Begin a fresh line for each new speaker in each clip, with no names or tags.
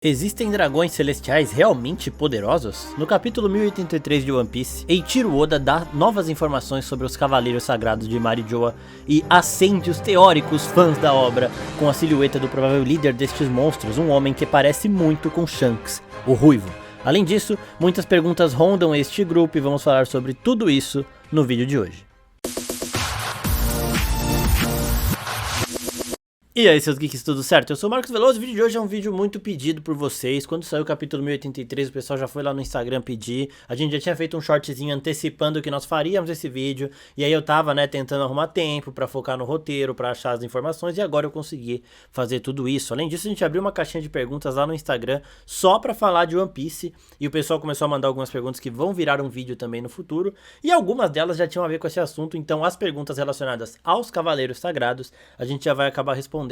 Existem dragões celestiais realmente poderosos? No capítulo 1083 de One Piece, Eiichiro Oda dá novas informações sobre os Cavaleiros Sagrados de Marijoa e acende os teóricos fãs da obra com a silhueta do provável líder destes monstros, um homem que parece muito com Shanks, o Ruivo. Além disso, muitas perguntas rondam este grupo e vamos falar sobre tudo isso no vídeo de hoje. E aí seus geeks, tudo certo? Eu sou o Marcos Veloso, o vídeo de hoje é um vídeo muito pedido por vocês. Quando saiu o capítulo 1083, o pessoal já foi lá no Instagram pedir. A gente já tinha feito um shortzinho antecipando que nós faríamos esse vídeo. E aí eu tava, tentando arrumar tempo pra focar no roteiro, pra achar as informações. E agora eu consegui fazer tudo isso. Além disso, a gente abriu uma caixinha de perguntas lá no Instagram só pra falar de One Piece. E o pessoal começou a mandar algumas perguntas que vão virar um vídeo também no futuro. E algumas delas já tinham a ver com esse assunto. Então as perguntas relacionadas aos Cavaleiros Sagrados, a gente já vai acabar respondendo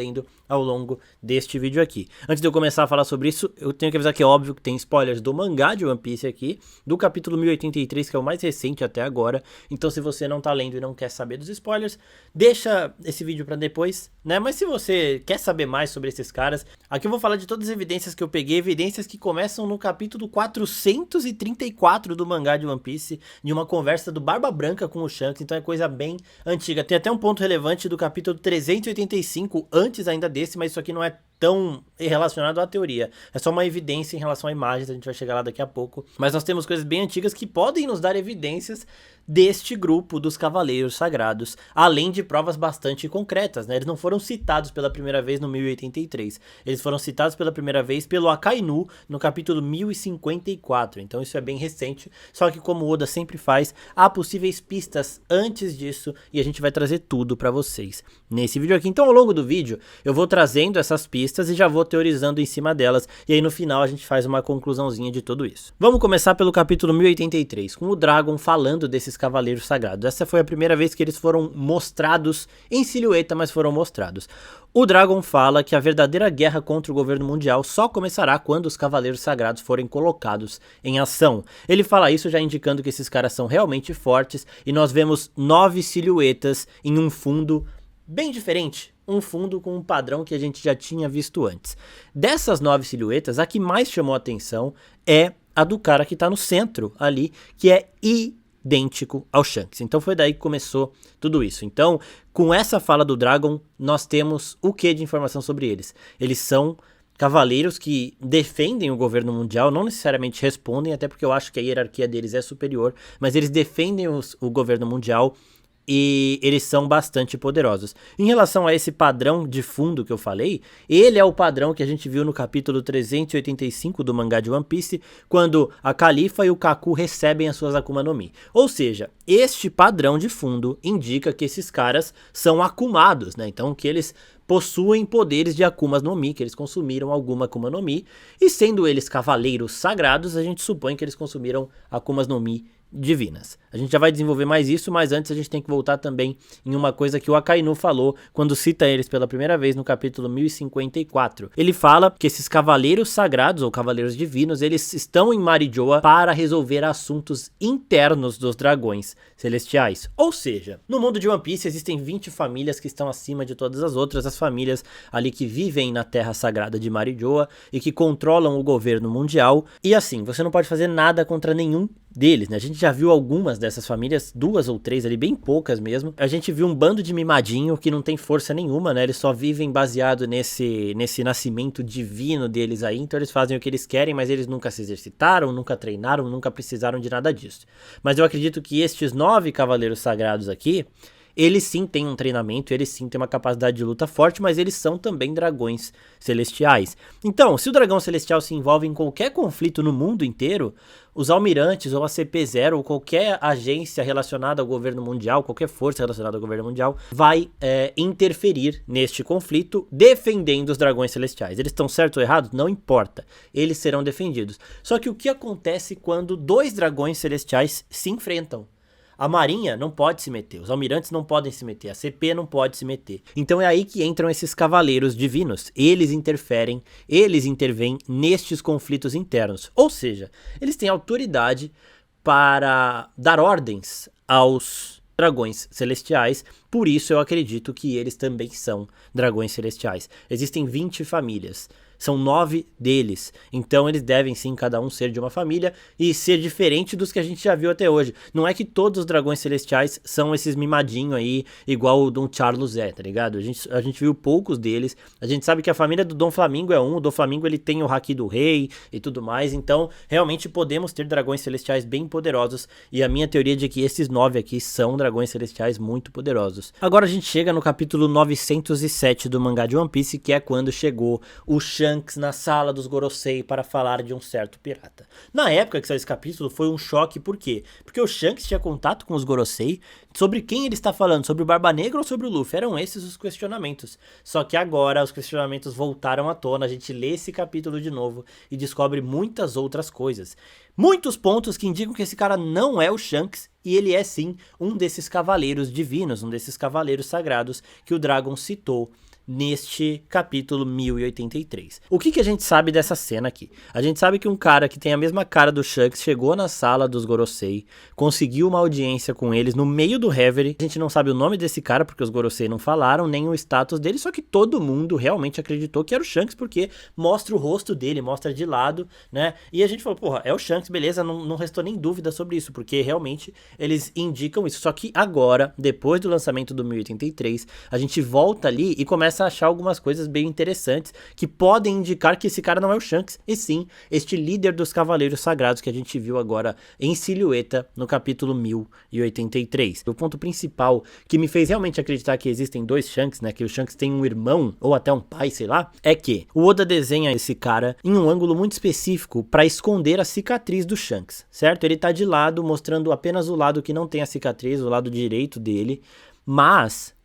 ao longo deste vídeo aqui. Antes de eu começar a falar sobre isso, eu tenho que avisar que é óbvio que tem spoilers do mangá de One Piece aqui, do capítulo 1083, que é o mais recente até agora. Então se você não tá lendo e não quer saber dos spoilers, deixa esse vídeo pra depois, Mas se você quer saber mais sobre esses caras, aqui eu vou falar de todas as evidências que eu peguei, evidências que começam no capítulo 434 do mangá de One Piece, de uma conversa do Barba Branca com o Shanks, então é coisa bem antiga. Tem até um ponto relevante do capítulo 385, antes ainda desse, mas isso aqui não é tão relacionado à teoria, é só uma evidência em relação a imagens, a gente vai chegar lá daqui a pouco, mas nós temos coisas bem antigas que podem nos dar evidências deste grupo dos Cavaleiros Sagrados, além de provas bastante concretas, Eles não foram citados pela primeira vez no 1083, eles foram citados pela primeira vez pelo Akainu no capítulo 1054, então isso é bem recente, só que como o Oda sempre faz, há possíveis pistas antes disso e a gente vai trazer tudo pra vocês nesse vídeo aqui. Então ao longo do vídeo eu vou trazendo essas pistas e já vou teorizando em cima delas, e aí no final a gente faz uma conclusãozinha de tudo isso. Vamos começar pelo capítulo 1083, com o Dragon falando desses Cavaleiros Sagrados. Essa foi a primeira vez que eles foram mostrados em silhueta, mas foram mostrados. O Dragon fala que a verdadeira guerra contra o governo mundial só começará quando os Cavaleiros Sagrados forem colocados em ação. Ele fala isso já indicando que esses caras são realmente fortes, e nós vemos 9 silhuetas em um fundo bem diferente, um fundo com um padrão que a gente já tinha visto antes. Dessas 9 silhuetas, a que mais chamou a atenção é a do cara que tá no centro ali, que é idêntico ao Shanks. Então foi daí que começou tudo isso. Então, com essa fala do Dragon, nós temos o que de informação sobre eles? Eles são cavaleiros que defendem o governo mundial, não necessariamente respondem, até porque eu acho que a hierarquia deles é superior, mas eles defendem o governo mundial e eles são bastante poderosos. Em relação a esse padrão de fundo que eu falei, ele é o padrão que a gente viu no capítulo 385 do mangá de One Piece, quando a Califa e o Kaku recebem as suas Akuma no Mi. Ou seja, este padrão de fundo indica que esses caras são akumados, Então que eles possuem poderes de Akumas no Mi, que eles consumiram alguma Akuma no Mi, e sendo eles cavaleiros sagrados, a gente supõe que eles consumiram Akumas no Mi divinas. A gente já vai desenvolver mais isso, mas antes a gente tem que voltar também em uma coisa que o Akainu falou quando cita eles pela primeira vez no capítulo 1054. Ele fala que esses cavaleiros sagrados ou cavaleiros divinos, eles estão em Marijoa para resolver assuntos internos dos dragões celestiais. Ou seja, no mundo de One Piece existem 20 famílias que estão acima de todas as outras, as famílias ali que vivem na terra sagrada de Marijoa e que controlam o governo mundial, e assim, você não pode fazer nada contra nenhum deles, A gente já viu algumas dessas famílias, 2 ou 3 ali, bem poucas mesmo. A gente viu um bando de mimadinho que não tem força nenhuma, Eles só vivem baseado nesse nascimento divino deles aí, então eles fazem o que eles querem, mas eles nunca se exercitaram, nunca treinaram, nunca precisaram de nada disso. Mas eu acredito que estes 9 cavaleiros sagrados aqui, eles sim têm um treinamento, eles sim têm uma capacidade de luta forte, mas eles são também dragões celestiais. Então, se o dragão celestial se envolve em qualquer conflito no mundo inteiro, os almirantes ou a CP0 ou qualquer agência relacionada ao governo mundial, qualquer força relacionada ao governo mundial, vai interferir neste conflito, defendendo os dragões celestiais. Eles estão certos ou errados? Não importa. Eles serão defendidos. Só que o que acontece quando 2 dragões celestiais se enfrentam? A marinha não pode se meter, os almirantes não podem se meter, a CP não pode se meter. Então é aí que entram esses cavaleiros divinos. Eles interferem, eles intervêm nestes conflitos internos. Ou seja, eles têm autoridade para dar ordens aos dragões celestiais, por isso eu acredito que eles também são dragões celestiais. Existem 20 famílias. São 9 deles. Então eles devem sim, cada um ser de uma família e ser diferente dos que a gente já viu até hoje. Não é que todos os dragões celestiais são esses mimadinhos aí, igual o Dom Charles é, tá ligado? A gente viu poucos deles. A gente sabe que a família do Dom Flamingo é um. O Dom Flamingo ele tem o Haki do Rei e tudo mais. Então realmente podemos ter dragões celestiais bem poderosos. E a minha teoria é de que esses 9 aqui são dragões celestiais muito poderosos. Agora a gente chega no capítulo 907 do mangá de One Piece, que é quando chegou o Shanks na sala dos Gorosei para falar de um certo pirata. Na época que saiu esse capítulo foi um choque, por quê? Porque o Shanks tinha contato com os Gorosei, sobre quem ele está falando, sobre o Barba Negra ou sobre o Luffy? Eram esses os questionamentos. Só que agora os questionamentos voltaram à tona, a gente lê esse capítulo de novo e descobre muitas outras coisas. Muitos pontos que indicam que esse cara não é o Shanks e ele é sim um desses cavaleiros divinos, um desses cavaleiros sagrados que o Dragon citou neste capítulo 1083. O que a gente sabe dessa cena aqui? A gente sabe que um cara que tem a mesma cara do Shanks chegou na sala dos Gorosei, conseguiu uma audiência com eles no meio do Reverie. A gente não sabe o nome desse cara porque os Gorosei não falaram, nem o status dele, só que todo mundo realmente acreditou que era o Shanks porque mostra o rosto dele, mostra de lado, né? E a gente falou, porra, é o Shanks, beleza, não restou nem dúvida sobre isso, porque realmente eles indicam isso. Só que agora, depois do lançamento do 1083, a gente volta ali e começa a achar algumas coisas bem interessantes que podem indicar que esse cara não é o Shanks, e sim este líder dos Cavaleiros Sagrados que a gente viu agora em silhueta no capítulo 1083. O ponto principal que me fez realmente acreditar que existem dois Shanks, né, que o Shanks tem um irmão ou até um pai, sei lá, é que o Oda desenha esse cara em um ângulo muito específico para esconder a cicatriz do Shanks, certo? Ele tá de lado, mostrando apenas o lado que não tem a cicatriz, o lado direito dele, mas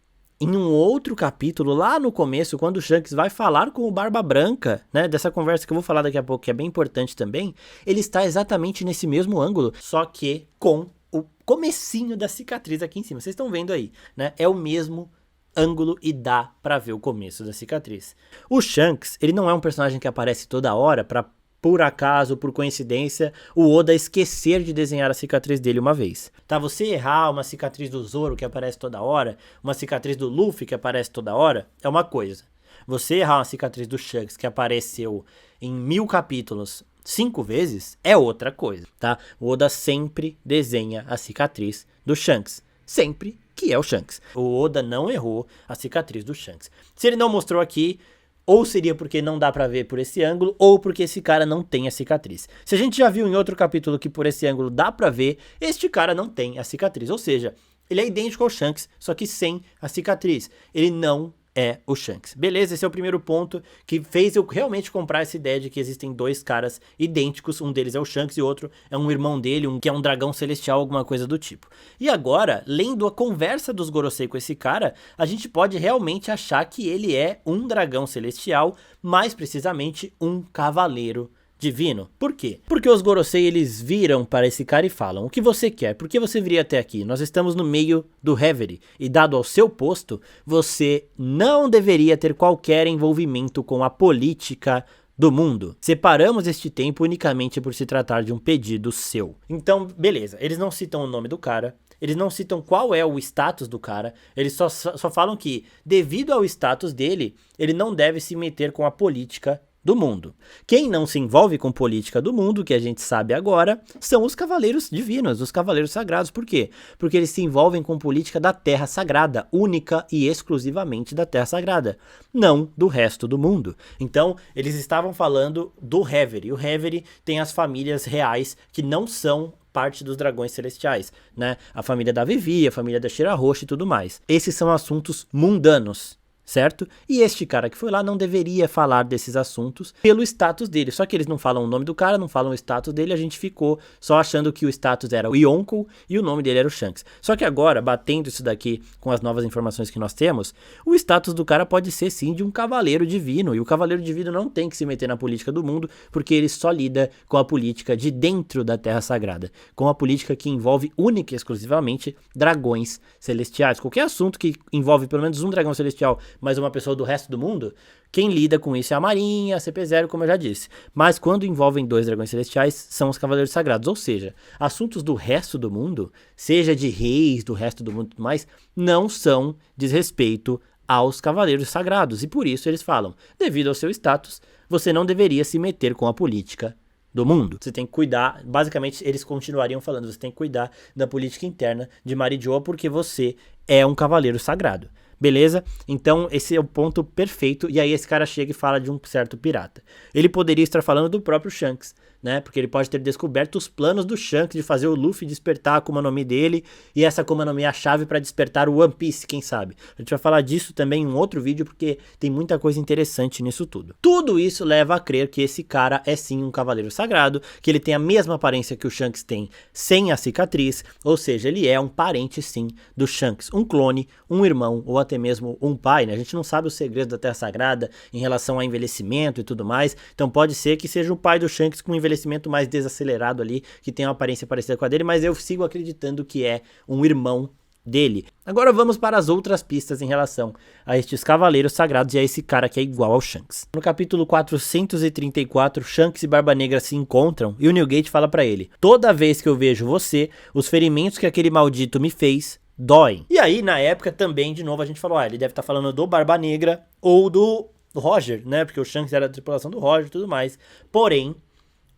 em um outro capítulo, lá no começo, quando o Shanks vai falar com o Barba Branca, né, dessa conversa que eu vou falar daqui a pouco, que é bem importante também, ele está exatamente nesse mesmo ângulo, só que com o comecinho da cicatriz aqui em cima. Vocês estão vendo aí, né? É o mesmo ângulo e dá pra ver o começo da cicatriz. O Shanks, ele não é um personagem que aparece toda hora pra, por acaso, por coincidência, o Oda esquecer de desenhar a cicatriz dele uma vez. Tá, você errar uma cicatriz do Zoro que aparece toda hora, uma cicatriz do Luffy que aparece toda hora, é uma coisa. Você errar uma cicatriz do Shanks que apareceu em 1000 capítulos 5 vezes, é outra coisa, tá? O Oda sempre desenha a cicatriz do Shanks. Sempre que é o Shanks. O Oda não errou a cicatriz do Shanks. Se ele não mostrou aqui, ou seria porque não dá pra ver por esse ângulo, ou porque esse cara não tem a cicatriz. Se a gente já viu em outro capítulo que por esse ângulo dá pra ver, este cara não tem a cicatriz. Ou seja, ele é idêntico ao Shanks, só que sem a cicatriz. Ele não é o Shanks. Beleza, esse é o primeiro ponto que fez eu realmente comprar essa ideia de que existem dois caras idênticos, um deles é o Shanks e outro é um irmão dele, um que é um dragão celestial, alguma coisa do tipo. E agora, lendo a conversa dos Gorosei com esse cara, a gente pode realmente achar que ele é um dragão celestial, mais precisamente um cavaleiro divino. Por quê? Porque os Gorosei, eles viram para esse cara e falam: o que você quer? Por que você viria até aqui? Nós estamos no meio do Reverie e dado ao seu posto, você não deveria ter qualquer envolvimento com a política do mundo. Separamos este tempo unicamente por se tratar de um pedido seu. Então, beleza, eles não citam o nome do cara, eles não citam qual é o status do cara, eles só falam que, devido ao status dele, ele não deve se meter com a política do mundo. Quem não se envolve com política do mundo, que a gente sabe agora, são os cavaleiros divinos, os cavaleiros sagrados. Por quê? Porque eles se envolvem com política da Terra Sagrada, única e exclusivamente da Terra Sagrada, não do resto do mundo. Então, eles estavam falando do Reverie. O Reverie tem as famílias reais que não são parte dos dragões celestiais, né? A família da Vivi, a família da Shirahoshi e tudo mais. Esses são assuntos mundanos, certo? E este cara que foi lá não deveria falar desses assuntos pelo status dele. Só que eles não falam o nome do cara, não falam o status dele, a gente ficou só achando que o status era o Yonkou e o nome dele era o Shanks. Só que agora, batendo isso daqui com as novas informações que nós temos, o status do cara pode ser sim de um cavaleiro divino, e o cavaleiro divino não tem que se meter na política do mundo, porque ele só lida com a política de dentro da Terra Sagrada, com a política que envolve única e exclusivamente dragões celestiais. Qualquer assunto que envolve pelo menos um dragão celestial mas uma pessoa do resto do mundo, quem lida com isso é a Marinha, a CP0, como eu já disse. Mas quando envolvem dois dragões celestiais, são os Cavaleiros Sagrados. Ou seja, assuntos do resto do mundo, seja de reis do resto do mundo e tudo mais, não são desrespeito aos Cavaleiros Sagrados. E por isso eles falam, devido ao seu status, você não deveria se meter com a política do mundo. Você tem que cuidar, basicamente eles continuariam falando, você tem que cuidar da política interna de Marijoa porque você é um Cavaleiro Sagrado. Beleza? Então esse é o ponto perfeito, e aí esse cara chega e fala de um certo pirata. Ele poderia estar falando do próprio Shanks, né? Porque ele pode ter descoberto os planos do Shanks de fazer o Luffy despertar a Akuma no Mi dele, e essa Akuma no Mi é a chave para despertar o One Piece, quem sabe? A gente vai falar disso também em um outro vídeo, porque tem muita coisa interessante nisso tudo. Tudo isso leva a crer que esse cara é sim um Cavaleiro Sagrado, que ele tem a mesma aparência que o Shanks tem sem a cicatriz, ou seja, ele é um parente sim do Shanks, um clone, um irmão, ou até mesmo um pai, né? A gente não sabe os segredos da Terra Sagrada em relação a envelhecimento e tudo mais, então pode ser que seja o pai do Shanks com um envelhecimento mais desacelerado ali, que tem uma aparência parecida com a dele, mas eu sigo acreditando que é um irmão dele. Agora vamos para as outras pistas em relação a estes Cavaleiros Sagrados e a esse cara que é igual ao Shanks. No capítulo 434, Shanks e Barba Negra se encontram e o Newgate fala pra ele: toda vez que eu vejo você, os ferimentos que aquele maldito me fez doem. E aí, na época, também, de novo, a gente falou, ele deve estar falando do Barba Negra ou do Roger, né? Porque o Shanks era da tripulação do Roger e tudo mais. Porém,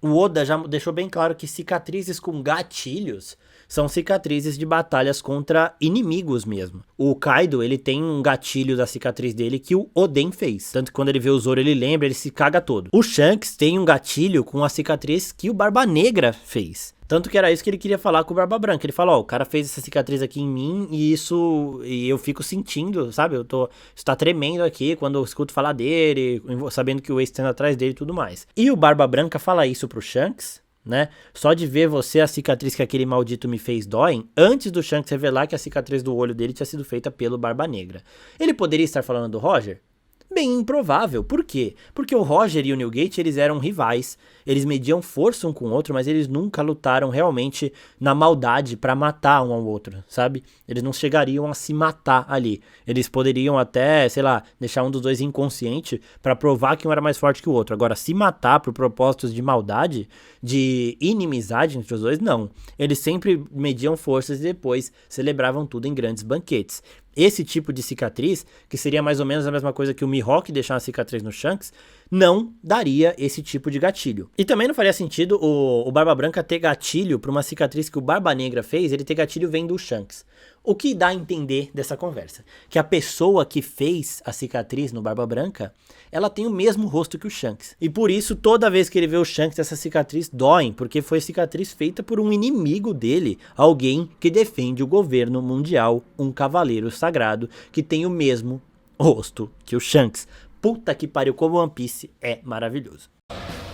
o Oda já deixou bem claro que cicatrizes com gatilhos são cicatrizes de batalhas contra inimigos mesmo. O Kaido, ele tem um gatilho da cicatriz dele que o Oden fez. Tanto que quando ele vê o Zoro, ele lembra, ele se caga todo. O Shanks tem um gatilho com a cicatriz que o Barba Negra fez. Tanto que era isso que ele queria falar com o Barba Branca. Ele falou, o cara fez essa cicatriz aqui em mim e eu fico sentindo, sabe? Isso tá tremendo aqui quando eu escuto falar dele, sabendo que o Ace tá atrás dele e tudo mais. E o Barba Branca fala isso pro Shanks, né? Só de ver você, a cicatriz que aquele maldito me fez doem, antes do Shanks revelar que a cicatriz do olho dele tinha sido feita pelo Barba Negra. Ele poderia estar falando do Roger? Bem improvável. Por quê? Porque o Roger e o Newgate, eles eram rivais, eles mediam força um com o outro, mas eles nunca lutaram realmente na maldade pra matar um ao outro, sabe? Eles não chegariam a se matar ali. Eles poderiam até, sei lá, deixar um dos dois inconsciente pra provar que um era mais forte que o outro. Agora, se matar por propósitos de maldade, de inimizade entre os dois, não. Eles sempre mediam forças e depois celebravam tudo em grandes banquetes. Esse tipo de cicatriz, que seria mais ou menos a mesma coisa que o Mihawk deixar uma cicatriz no Shanks, não daria esse tipo de gatilho. E também não faria sentido o Barba Branca ter gatilho para uma cicatriz que o Barba Negra fez, ele ter gatilho vendo o Shanks. O que dá a entender dessa conversa? Que a pessoa que fez a cicatriz no Barba Branca, ela tem o mesmo rosto que o Shanks. E por isso, toda vez que ele vê o Shanks, essa cicatriz dói, porque foi cicatriz feita por um inimigo dele, alguém que defende o governo mundial, um cavaleiro sagrado, que tem o mesmo rosto que o Shanks. Puta que pariu, como One Piece é maravilhoso.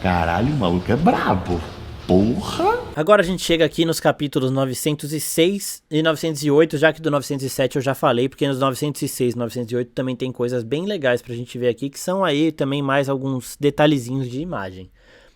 Caralho, o maluco é brabo. Porra!
Agora a gente chega aqui nos capítulos 906 e 908, já que do 907 eu já falei, porque nos 906 e 908 também tem coisas bem legais pra gente ver aqui, que são aí também mais alguns detalhezinhos de imagem.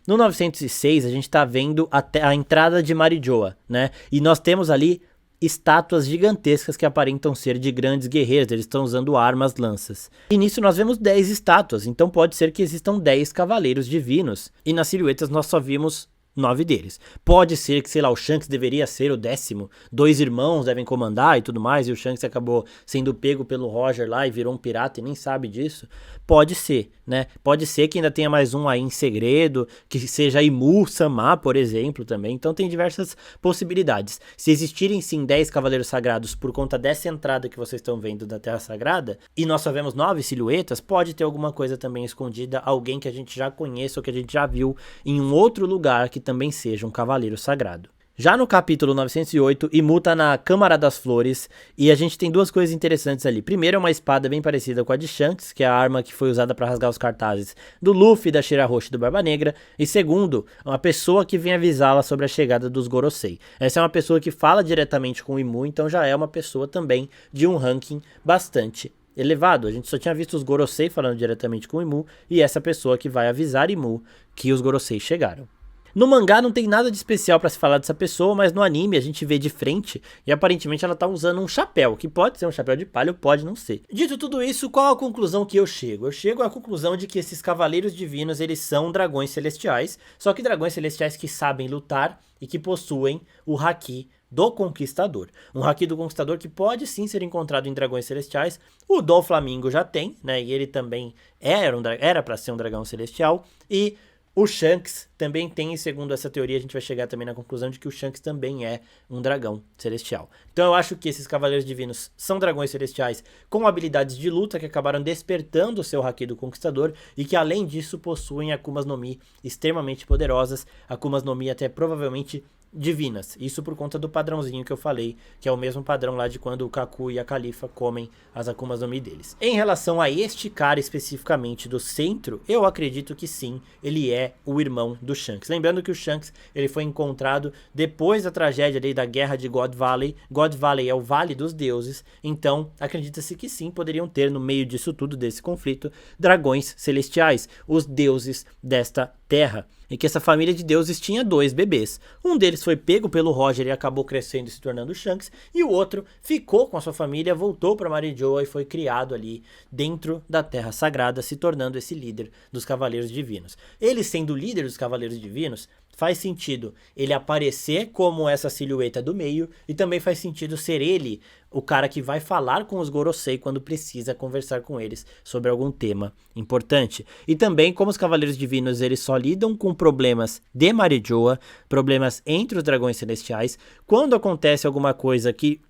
No 906 a gente tá vendo a entrada de Marijoa, né? E nós temos ali estátuas gigantescas que aparentam ser de grandes guerreiros, eles estão usando armas, lanças. E nisso nós vemos 10 estátuas, então pode ser que existam 10 cavaleiros divinos. E nas silhuetas nós só vimos 9 deles. Pode ser que, sei lá, o Shanks deveria ser o 10º, 2 irmãos devem comandar e tudo mais, e o Shanks acabou sendo pego pelo Roger lá e virou um pirata e nem sabe disso. Pode ser, né? Pode ser que ainda tenha mais um aí em segredo, que seja Imu Sama, por exemplo, também. Então tem diversas possibilidades. Se existirem sim 10 Cavaleiros Sagrados por conta dessa entrada que vocês estão vendo da Terra Sagrada, e nós só vemos 9 silhuetas, pode ter alguma coisa também escondida, alguém que a gente já conheça ou que a gente já viu em um outro lugar que também seja um Cavaleiro Sagrado. Já no capítulo 908, Imu tá na Câmara das Flores e a gente tem duas coisas interessantes ali. Primeiro é uma espada bem parecida com a de Shanks, que é a arma que foi usada para rasgar os cartazes do Luffy, da Shirahoshi e do Barba Negra. E segundo, uma pessoa que vem avisá-la sobre a chegada dos Gorosei. Essa é uma pessoa que fala diretamente com o Imu, então já é uma pessoa também de um ranking bastante elevado. A gente só tinha visto os Gorosei falando diretamente com o Imu e essa pessoa que vai avisar Imu que os Gorosei chegaram. No mangá não tem nada de especial pra se falar dessa pessoa, mas no anime a gente vê de frente e aparentemente ela tá usando um chapéu, que pode ser um chapéu de palha ou pode não ser. Dito tudo isso, qual a conclusão que eu chego? Eu chego à conclusão de que esses cavaleiros divinos, eles são dragões celestiais, só que dragões celestiais que sabem lutar e que possuem o haki do Conquistador. Um haki do Conquistador que pode sim ser encontrado em dragões celestiais. O Doflamingo já tem, né? E ele também era para ser um dragão celestial. E o Shanks também tem, e segundo essa teoria, a gente vai chegar também na conclusão de que o Shanks também é um dragão celestial. Então eu acho que esses Cavaleiros Divinos são dragões celestiais com habilidades de luta que acabaram despertando o seu haki do Conquistador e que além disso possuem Akumas no Mi extremamente poderosas, Akumas no Mi até provavelmente divinas. Isso por conta do padrãozinho que eu falei, que é o mesmo padrão lá de quando o Kaku e a Califa comem as Akumas no Mi deles. Em relação a este cara especificamente do centro, eu acredito que sim, ele é o irmão do Shanks. Lembrando que o Shanks ele foi encontrado depois da tragédia ali da guerra de God Valley. God Valley é o Vale dos Deuses, então acredita-se que sim, poderiam ter no meio disso tudo, desse conflito, dragões celestiais, os deuses desta terra. E que essa família de deuses tinha 2 bebês. Um deles foi pego pelo Roger e acabou crescendo e se tornando Shanks. E o outro ficou com a sua família, voltou para Marijoa e foi criado ali dentro da Terra Sagrada, se tornando esse líder dos Cavaleiros Divinos. Ele sendo líder dos Cavaleiros Divinos, faz sentido ele aparecer como essa silhueta do meio e também faz sentido ser ele o cara que vai falar com os Gorosei quando precisa conversar com eles sobre algum tema importante. E também como os Cavaleiros Divinos eles só lidam com problemas de Marijoa, problemas entre os dragões celestiais, quando acontece alguma coisa que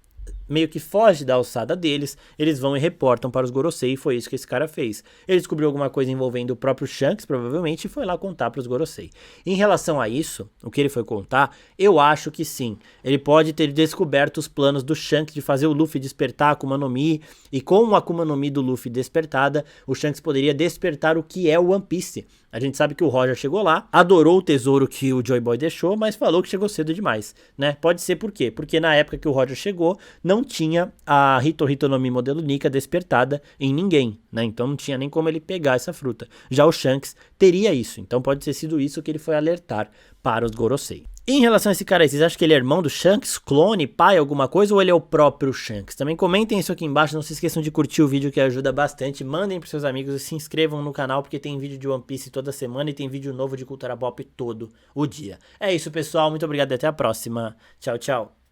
meio que foge da alçada deles, eles vão e reportam para os Gorosei, e foi isso que esse cara fez. Ele descobriu alguma coisa envolvendo o próprio Shanks, provavelmente, e foi lá contar para os Gorosei. Em relação a isso, o que ele foi contar, eu acho que sim. Ele pode ter descoberto os planos do Shanks de fazer o Luffy despertar a Akuma no Mi, e com a Akuma no Mi do Luffy despertada, o Shanks poderia despertar o que é o One Piece. A gente sabe que o Roger chegou lá, adorou o tesouro que o Joy Boy deixou, mas falou que chegou cedo demais, né? Pode ser por quê? Porque na época que o Roger chegou, não tinha a Hito Hito no Mi modelo Nika despertada em ninguém, né? Então não tinha nem como ele pegar essa fruta. Já o Shanks teria isso, então pode ter sido isso que ele foi alertar para os Gorosei. Em relação a esse cara aí, vocês acham que ele é irmão do Shanks, clone, pai, alguma coisa, ou ele é o próprio Shanks? Também comentem isso aqui embaixo, não se esqueçam de curtir o vídeo que ajuda bastante, mandem pros seus amigos e se inscrevam no canal porque tem vídeo de One Piece toda semana e tem vídeo novo de cultura pop todo o dia. É isso pessoal, muito obrigado e até a próxima. Tchau, tchau.